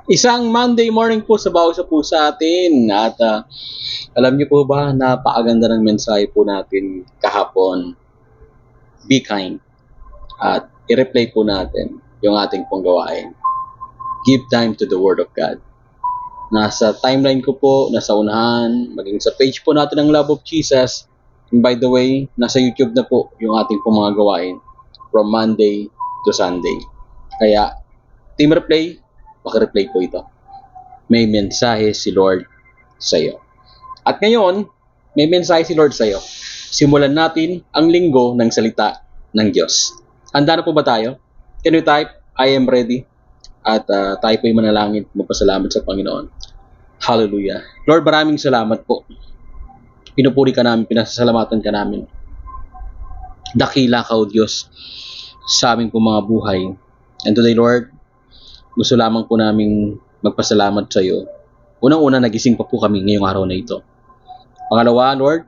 Isang Monday morning po sa bawat isa po sa atin at alam niyo po ba, napakaganda ng mensahe po natin kahapon. Be kind at i-replay po natin yung ating pong gawain. Give time to the Word of God. Nasa timeline ko po, nasa unahan, maging sa page po natin ng Love of Jesus. And by the way, nasa YouTube na po yung ating pong mga gawain from Monday to Sunday. Kaya, team replay, maki-replay po ito. May mensahe si Lord sa iyo. At ngayon, may mensahe si Lord sa iyo. Simulan natin ang linggo ng salita ng Diyos. Handa na po ba tayo? Can you type, I am ready? At tayo po'y manalangin, magpasalamat sa Panginoon. Hallelujah. Lord, maraming salamat po. Pinupuri ka namin, pinasasalamatan ka namin. Dakila ka, O Diyos, sa aming pong mga buhay. And today, Lord, gusto lamang po namin magpasalamat sa iyo. Unang-una, nagising pa po kami ngayong araw na ito. Pangalawa, Lord,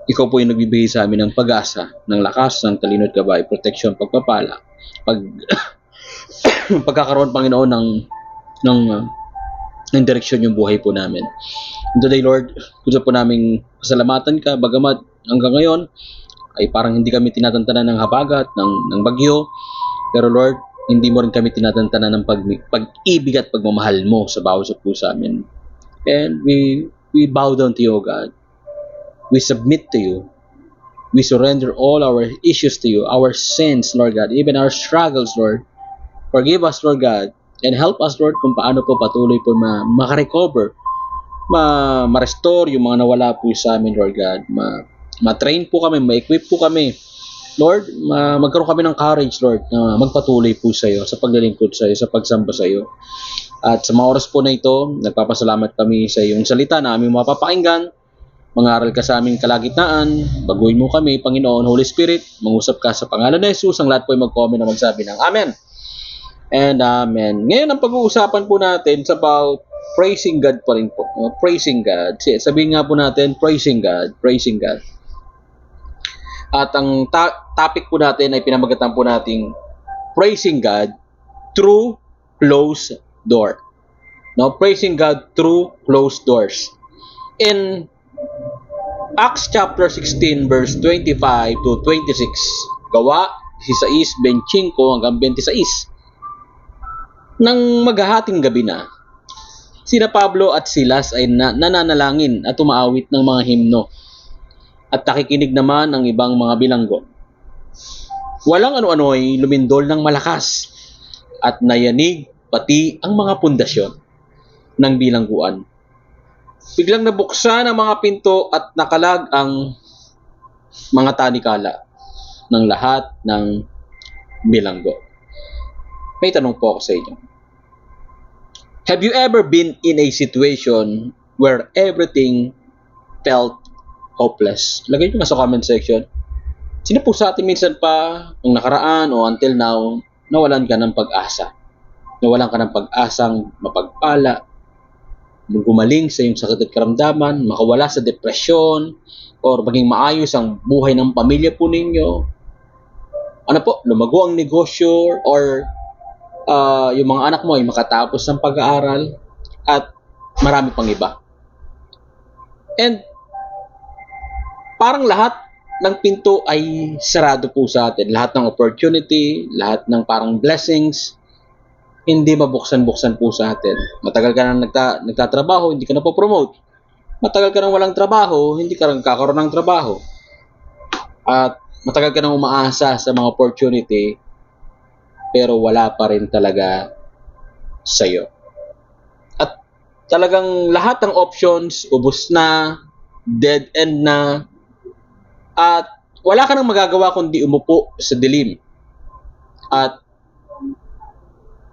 ikaw po yung nagbibigay sa amin ng pag-asa, ng lakas, ng talino at gabay, protection, pagpapala, pagkakaroon, Panginoon, ng direksyon yung buhay po namin. And today, Lord, gusto po namin pasalamatan ka, bagamat hanggang ngayon ay parang hindi kami tinatantanan ng habagat, ng bagyo, pero Lord, hindi mo rin kami tinatantanan ng pag-ibig at pagmamahal mo sa bawat isa po sa amin. And we bow down to you, O God. We submit to you. We surrender all our issues to you, our sins, Lord God, even our struggles, Lord. Forgive us, Lord God, and help us, Lord, kung paano po patuloy po makarecover, ma-restore yung mga nawala po sa amin, Lord God. Ma-train po kami, ma-equip po kami. Lord, magkaroon kami ng courage, Lord, na magpatuloy po sa iyo, sa paglilingkod sa iyo, sa pagsamba sa iyo. At sa mga oras po na ito, nagpapasalamat kami sa iyong salita na aming mapapakinggan. Mangaral ka sa aming kalagitnaan, baguhin mo kami, Panginoon, Holy Spirit, mangusap ka sa pangalan ni Jesus, ang lahat po ay mag-comment na magsabi ng Amen. And Amen. Ngayon ang pag-uusapan po natin is about praising God pa rin po. Praising God. Sabihin nga po natin, praising God, praising God. At ang topic po natin ay pinamagatan po nating praising God through closed door. No, praising God through closed doors. In Acts chapter 16 verse 25 to 26, Gawa 16:25 hanggang 26. Nang maghahating gabi na, sina Pablo at Silas ay nananalangin at umaawit ng mga himno at nakikinig naman ng ibang mga bilanggo. Walang ano-ano'y lumindol ng malakas at nayanig pati ang mga pundasyon ng bilangguan. Biglang nabuksan ang mga pinto at nakalag ang mga tanikala ng lahat ng bilanggo. May tanong po ako sa inyo. Have you ever been in a situation where everything felt hopeless? Lagay nyo nga sa comment section. Sino po sa atin minsan pa, nung nakaraan o until now, nawalan ka ng pag-asa? Nawalan ka ng pag-asang mapagpala, gumaling sa iyong sakit at karamdaman, makawala sa depresyon, or maging maayos ang buhay ng pamilya po ninyo. Ano po, lumago ang negosyo, or yung mga anak mo ay makatapos ng pag-aaral, at marami pang iba. And parang lahat ng pinto ay sarado po sa atin. Lahat ng opportunity, lahat ng parang blessings, hindi mabuksan-buksan po sa atin. Matagal ka nang nagtatrabaho, hindi ka na po-promote. Matagal ka nang walang trabaho, hindi ka nang kakaroon ng trabaho. At matagal ka nang umaasa sa mga opportunity, pero wala pa rin talaga sa'yo. At talagang lahat ng options, ubos na, dead end na, at wala ka nang magagawa kundi umupo sa dilim at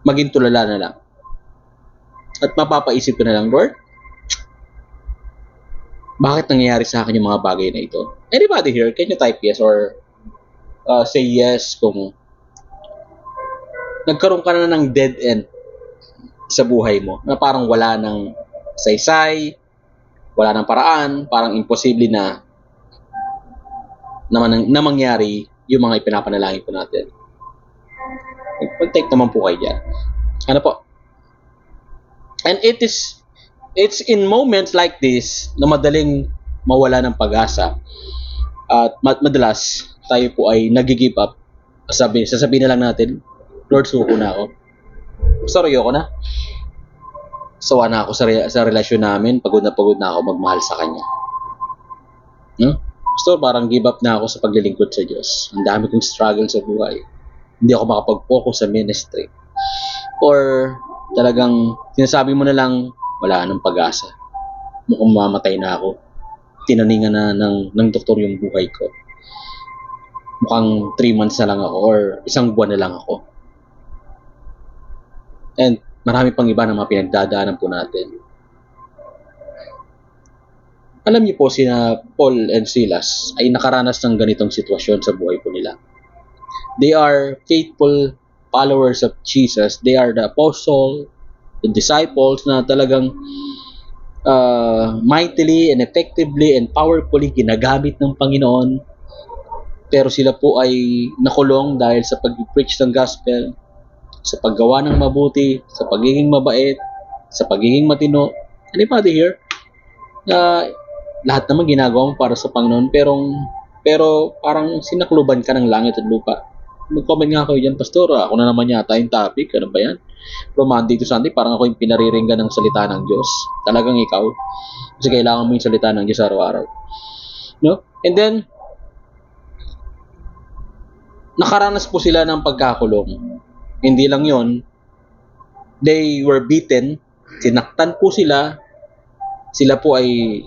maging tulala na lang. At mapapaisip ka na lang, Lord, bakit nangyayari sa akin yung mga bagay na ito? Anybody here, can you type yes or say yes kung nagkaroon ka na ng dead end sa buhay mo, na parang wala ng saysay, wala ng paraan, parang imposible na mangyari yung mga ipinapanalangin po natin. Mag-take naman po kayo dyan. Ano po? And it's in moments like this na madaling mawala ng pag-asa. At madalas tayo po ay nag-give up. Sasabihin na lang natin, Lord, suko na ako. Sorry, ayoko na. Sawa na ako sa relasyon namin. Pagod na ako magmahal sa Kanya. Pastor, parang give up na ako sa paglilingkod sa Diyos. Ang dami kong struggle sa buhay. Hindi ako makapag-focus sa ministry. Or talagang sinasabi mo na lang, wala nang pag-asa. Mukhang mamatay na ako. Tinaningan na ng doktor yung buhay ko. Mukhang 3 months na lang ako or 1 buwan na lang ako. And marami pang iba na mga pinagdadaanan po natin. Alam niyo po, sina Paul and Silas ay nakaranas ng ganitong sitwasyon sa buhay po nila. They are faithful followers of Jesus. They are the apostle, the disciples na talagang mightily and effectively and powerfully ginagamit ng Panginoon. Pero sila po ay nakulong dahil sa pag-preach ng gospel, sa paggawa ng mabuti, sa pagiging mabait, sa pagiging matino. Anybody here? Lahat naman ginagawa mo para sa Panginoon, pero parang sinakluban ka ng langit at lupa. Mag-comment nga kayo dyan, Pastor, ako na naman yata yung topic, ano ba yan? From Monday to Sunday, parang ako yung pinariringgan ng salita ng Diyos. Talagang ikaw. Kasi kailangan mo yung salita ng Diyos araw-araw. No? And then, nakaranas po sila ng pagkakulong. Hindi lang yon, they were beaten, sinaktan po sila. Sila po ay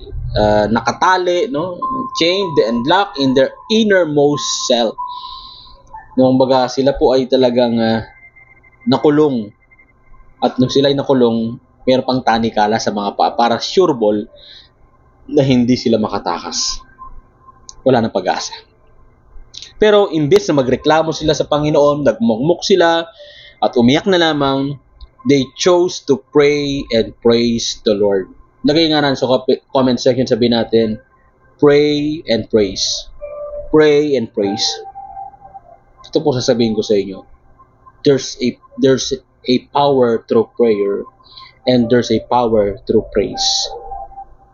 nakatali, no? Chained and locked in their innermost cell. Nung baga sila po ay talagang nakulong. At nung sila ay nakulong, mayroon pang tanikala sa mga paa para sure ball na hindi sila makatakas. Wala nang pag-asa. Pero imbes na magreklamo sila sa Panginoon, nagmukmuk sila at umiyak na lamang, they chose to pray and praise the Lord. Lagay nga na sa comment section, sabihin natin, pray and praise. Pray and praise. Ito po sasabihin ko sa inyo. There's a power through prayer and there's a power through praise.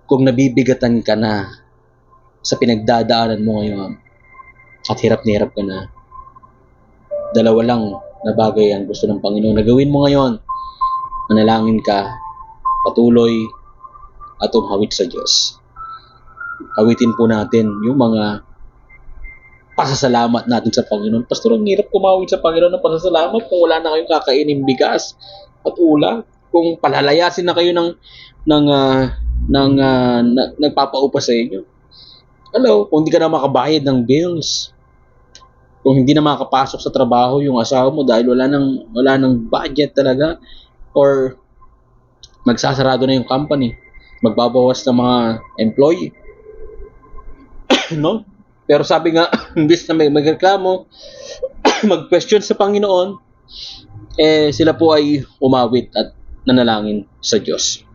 Kung nabibigatan ka na sa pinagdadaanan mo ngayon at hirap na hirap ka na, dalawa lang na bagay ang gusto ng Panginoon na gawin mo ngayon. Manalangin ka, patuloy, at umawit sa Diyos. Awitin po natin yung mga pasasalamat natin sa Panginoon. Pastor, ang hirap kumawit sa Panginoon ng pasasalamat kung wala na kayong kakainin bigas at ulam. Kung palalayasin na kayo ng nagpapaupa sa inyo. Hello, kung hindi ka na makabayad ng bills, kung hindi na makakapasok sa trabaho yung asawa mo dahil wala nang budget talaga, or magsasarado na yung company, magbabawas ng mga employee. No? Pero sabi nga, imbes na magreklamo, mag-question sa Panginoon, sila po ay umawit at nanalangin sa Diyos.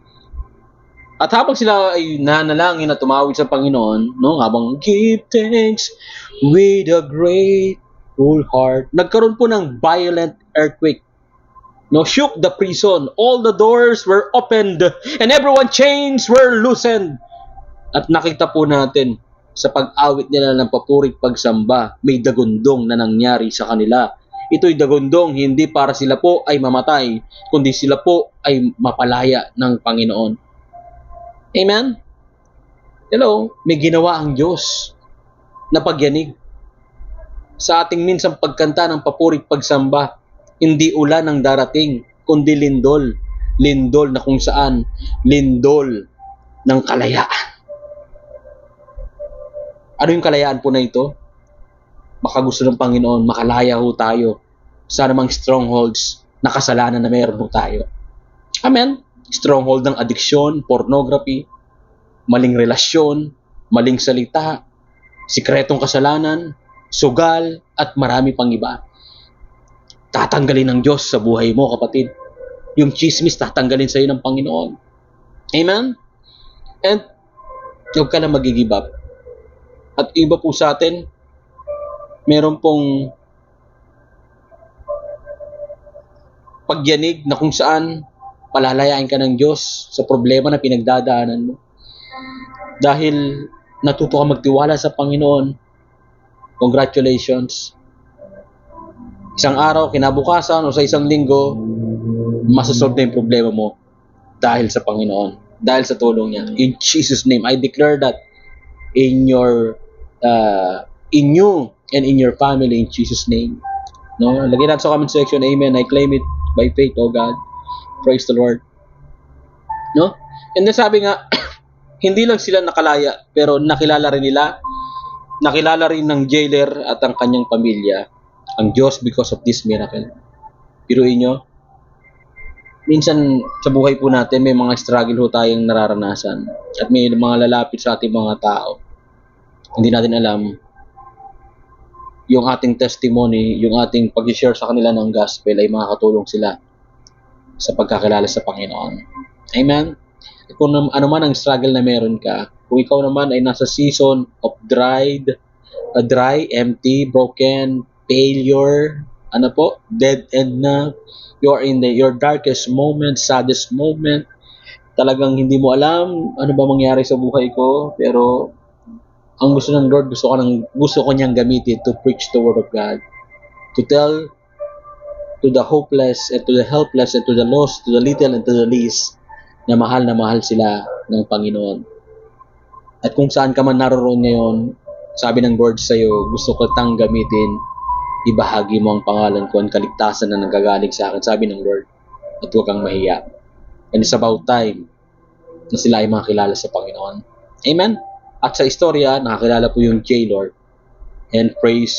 At habang sila ay nanalangin at tumawid sa Panginoon, no, habang give thanks with a grateful heart, nagkaroon po ng violent earthquake. No, shook the prison. All the doors were opened and everyone's chains were loosened. At nakita po natin sa pag-awit nila ng papurit pagsamba, may dagundong na nangyari sa kanila. Ito'y dagundong hindi para sila po ay mamatay, kundi sila po ay mapalaya ng Panginoon. Amen? Hello, may ginawa ang Diyos na pagyanig. Sa ating minsang pagkanta ng papurit pagsamba, hindi ulan ang darating, kundi lindol. Lindol na kung saan, lindol ng kalayaan. Ano yung kalayaan po na ito? Baka gusto ng Panginoon, makalaya ho tayo sa namang strongholds na kasalanan na meron po tayo. Amen? Stronghold ng addiction, pornography, maling relasyon, maling salita, sikretong kasalanan, sugal, at marami pang iba. Tatanggalin ng Diyos sa buhay mo, kapatid. Yung chismis, tatanggalin sa iyo ng Panginoon. Amen? And huwag ka na mag-give up. At iba po sa atin, meron pong pagyanig na kung saan palalayain ka ng Diyos sa problema na pinagdadaanan mo. Dahil natuto ka magtiwala sa Panginoon. Congratulations. Isang araw, kinabukasan o sa isang linggo, masasolve na yung problema mo dahil sa Panginoon, dahil sa tulong niya. In Jesus' name, I declare that in your in you and in your family, in Jesus' name. No, lagyan natin sa comment section, amen. I claim it by faith, oh God. Praise the Lord. No? And then sabi nga, hindi lang sila nakalaya, pero nakilala rin ng jailer at ang kanyang pamilya ang Diyos because of this miracle. Piruin nyo, minsan sa buhay po natin may mga struggle ho tayong nararanasan at may mga lalapit sa ating mga tao. Hindi natin alam yung ating testimony, yung ating pag-share sa kanila ng gospel ay makakatulong sila sa pagkakilala sa Panginoon. Amen? At kung ano man ang struggle na meron ka, kung ikaw naman ay nasa season of dry, empty, broken, failure, dead end na, you are in your darkest moment, saddest moment, talagang hindi mo alam ano ba mangyari sa buhay ko, pero ang gusto ng Lord, gusto ko niyang gamitin to preach the word of God, to tell to the hopeless and to the helpless and to the lost, to the little and to the least, na mahal sila ng Panginoon. At kung saan ka man naroon ngayon, sabi ng Lord sa iyo, gusto ko tang gamitin, ibahagi mo ang pangalan ko, ang kaligtasan na nanggagaling sa akin, sabi ng Lord, at huwag kang mahiya. And it's about time na sila ay makakilala sa Panginoon. Amen? At sa istorya, nakakilala po yung jailer, and praise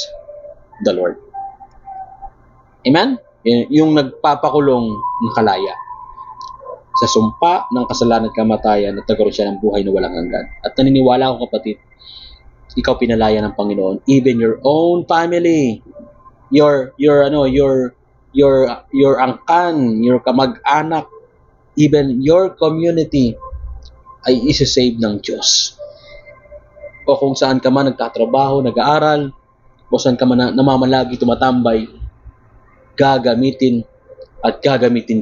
the Lord. Amen? Yung nagpapakulong nakalaya. Sa sumpa ng kasalanan at kamatayan, at nagkaroon siya ng buhay na walang hanggan. At naniniwala ako, kapatid, ikaw pinalaya ng Panginoon, even your own family, your angkan, your kamag-anak, even your community ay isa-save ng Diyos. O kung saan ka man nagtatrabaho, nag-aaral, o saan ka man namamalagi, tumatambay, gagamitin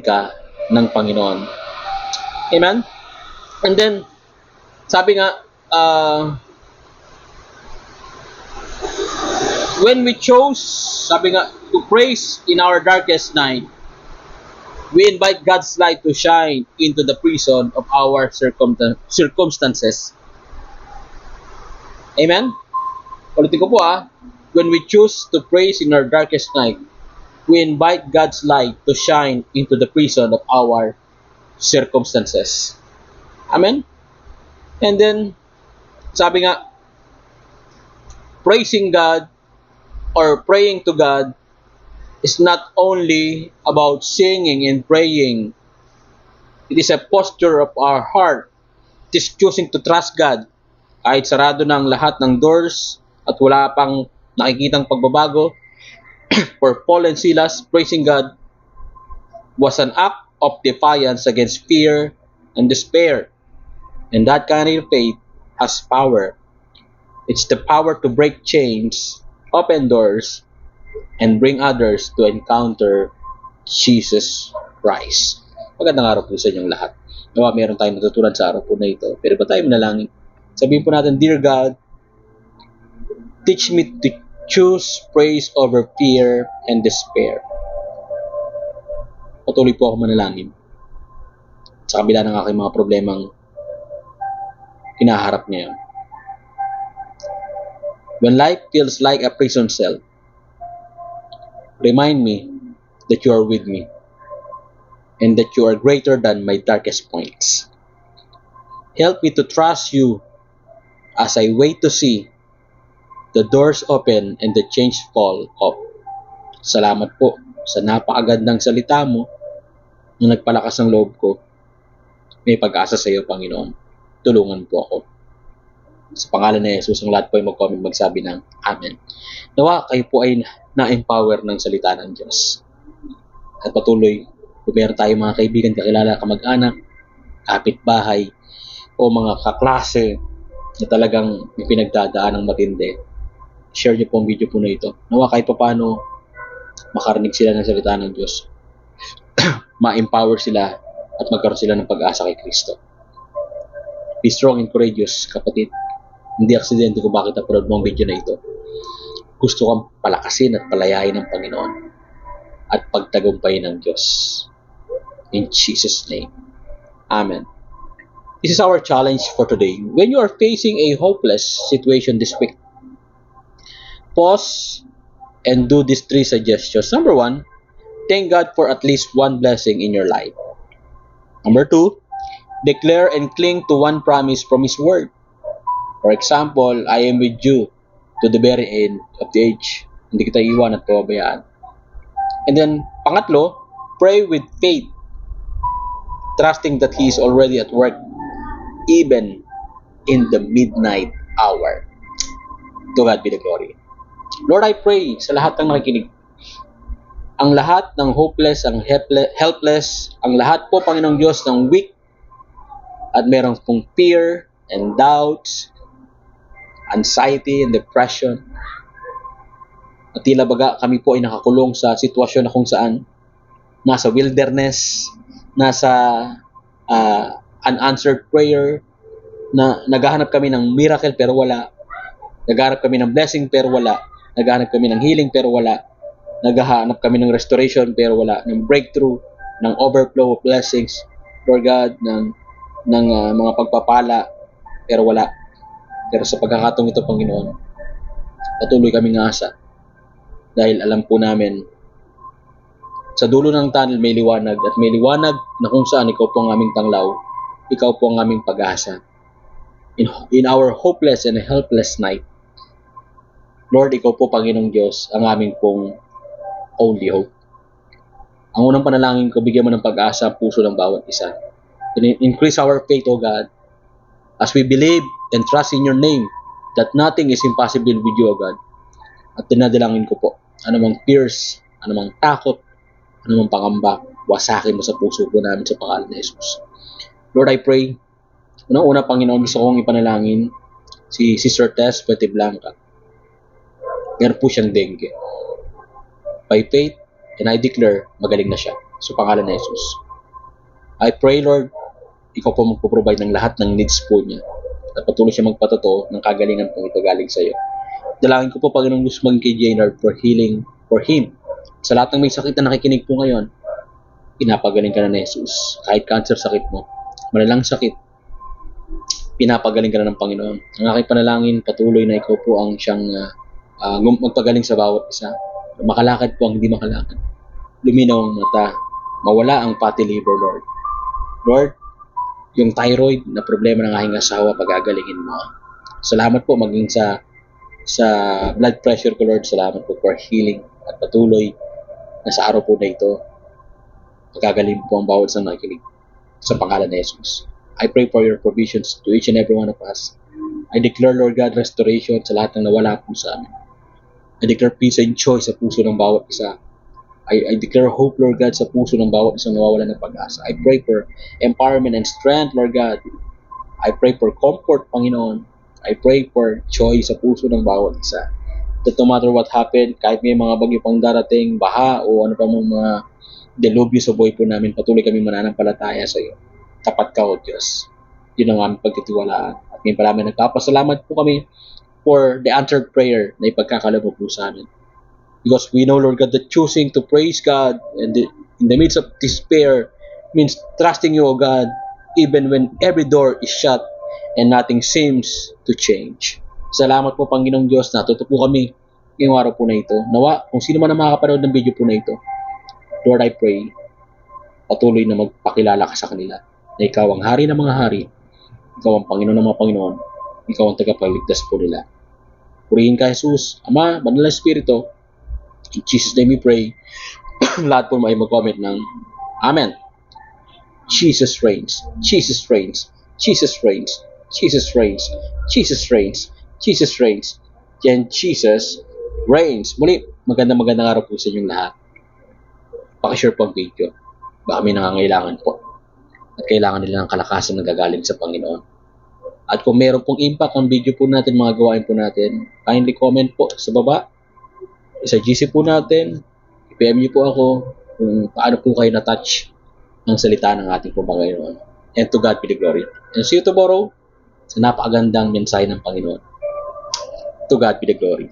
ka ng Panginoon. Amen? And then, sabi nga, when we chose, to praise in our darkest night, we invite God's light to shine into the prison of our circumstances. Amen? Ulitin ko po when we choose to praise in our darkest night, we invite God's light to shine into the prison of our circumstances. Amen? And then, sabi nga, praising God or praying to God is not only about singing and praying. It is a posture of our heart. It is choosing to trust God. Kahit sarado ng lahat ng doors at wala pang nakikitang pagbabago, for Paul and Silas, praising God was an act of defiance against fear and despair. And that kind of faith has power. It's the power to break chains, open doors, and bring others to encounter Jesus Christ. Magandang araw po sa inyong lahat. Nawa meron tayong natutunan sa araw po na ito. Pero pa tayo manalangin. Sabihin po natin, Dear God, teach me to choose praise over fear and despair. Patuloy po ako manalangin sa kabila ng aking mga problemang hinaharap ngayon. When life feels like a prison cell, remind me that you are with me and that you are greater than my darkest points. Help me to trust you as I wait to see the doors open and the chains fall off. Salamat po sa napakagandang salita mo na nagpalakas ng loob ko. May pag-asa sa iyo, Panginoon. Tulungan po ako. Sa pangalan ni Jesus, ang lahat po ay mag-comment, magsabi ng Amen. Nawa kayo po ay na-empower ng salita ng Diyos. At patuloy, kung meron tayo mga kaibigan, kakilala, kamag-anak, kapitbahay, o mga kaklase na talagang may pinagdadaan ng matindi, share niyo po ang video po na ito. Nawa kahit pa paano makarinig sila ng salita ng Diyos, ma-empower sila at magkaroon sila ng pag-asa kay Kristo. Be strong and courageous, kapatid. Hindi aksidente kung bakit upload mo ang video na ito. Gusto kang palakasin at palayain ng Panginoon at pagtagumpayin ng Diyos. In Jesus' name. Amen. This is our challenge for today. When you are facing a hopeless situation this week, pause and do these 3 suggestions. Number 1, thank God for at least one blessing in your life. Number 2, declare and cling to one promise from His Word. For example, I am with you to the very end of the age. Hindi kita iwan at pababayaan. And then, pangatlo, pray with faith, trusting that He is already at work, even in the midnight hour. To God be the glory. Lord, I pray sa lahat ng nakikinig, ang lahat ng hopeless, ang helpless, ang lahat po, Panginoong Diyos, ng weak, at meron pong fear and doubts, anxiety and depression, at tila baga kami po ay nakakulong sa sitwasyon na kung saan nasa wilderness, nasa unanswered prayer, na naghahanap kami ng miracle pero wala, naghahanap kami ng blessing pero wala, naghahanap kami ng healing pero wala, naghahanap kami ng restoration pero wala, ng breakthrough, ng overflow of blessings, Lord God, ng mga pagpapala pero wala. Pero sa pagkakataong ito, Panginoon, patuloy kaming asa dahil alam po namin sa dulo ng tunnel may liwanag, at may liwanag na kung saan ikaw po ang aming tanglaw, ikaw po ang aming pag-asa. In our hopeless and helpless night, Lord, ikaw po, Panginoong Diyos, ang aming pong only hope. Ang unang panalangin ko, bigyan mo ng pag-asa ang puso ng bawat isa. Increase our faith, O God, as we believe and trust in your name that nothing is impossible with you, O God. At dinadalangin ko po, anumang fears, anumang takot, anumang pangamba, wasakin mo sa puso po namin sa pangalan ni Jesus. Lord, I pray, unang-una, Panginoon, gusto kong ipanalangin si Sister Tess Puente Blanca. Meron po siyang dengue. By faith, and I declare, magaling na siya sa pangalan ni Jesus. I pray, Lord, ikaw po magpo-provide ng lahat ng needs po niya at patuloy siya magpatotoo ng kagalingan po ito galing sa iyo. Dalangin ko po, Panginoong Diyos, maging kay Jaynard for healing for him. Sa lahat ng may sakit na nakikinig po ngayon, pinapagaling ka na ni Jesus. Kahit cancer sakit mo, malalang sakit, pinapagaling ka na ng Panginoon. Ang aking panalangin, patuloy na ikaw po ang siyang magpagaling sa bawat isa. Makalakad po ang hindi makalakad. Luminaw ang mata, mawala ang fatty liver, Lord. Lord, yung thyroid na problema ng aking asawa, pagagalingin mo. Salamat po maging sa blood pressure ko, Lord. Salamat po for healing at patuloy na sa araw po na ito, pagagaling po ang bawat sa nakikinig sa pangalan ni Jesus. I pray for your provisions to each and every one of us. I declare, Lord God, restoration sa lahat ng nawala po sa amin. I declare peace and joy sa puso ng bawat isa. I declare hope, Lord God, sa puso ng bawat isang nawawalan ng pag-asa. I pray for empowerment and strength, Lord God. I pray for comfort, Panginoon. I pray for joy sa puso ng bawat isa. That no matter what happened, kahit may mga bagyo pang darating, baha o ano pa mga delubyo sa buhay po namin, patuloy kami mananampalataya sa iyo. Tapat ka, O Diyos. Yun ang aming pagtitiwalaan. At ngayon pala namin nagpapasalamat po kami for the answered prayer na ipagkakaloob po sa amin. Because we know, Lord God, that choosing to praise God in the midst of despair means trusting you, O God, even when every door is shut and nothing seems to change. Salamat po, Panginoong Diyos, natuto po kami ngayong araw po na ito. Nawa, kung sino man ang makakapanood ng video po na ito, Lord, I pray, patuloy na magpakilala ka sa kanila na ikaw ang hari ng mga hari, ikaw ang Panginoon ng mga Panginoon, ikaw ang tagapagligtas po nila. Purihin ka, Jesus, Ama, Banal na Espiritu. In Jesus' name we pray. Lahat po may mag-comment ng Amen. Jesus reigns. Jesus reigns. Jesus reigns. Jesus reigns. Jesus reigns. Jesus reigns. And Jesus reigns. Muli, magandang araw po sa inyong lahat. Pakishare po ang video. Baka may nangangailangan po. At kailangan nila ng kalakasan na gagaling sa Panginoon. At kung meron pong impact ang video po natin, mga gawain po natin, kindly comment po sa baba. Sa GC po natin, i-PM niyo po ako kung paano po kayo na-touch ng salita ng ating Panginoon. And to God be the glory. And see you tomorrow sa napakagandang mensahe ng Panginoon. To God be the glory.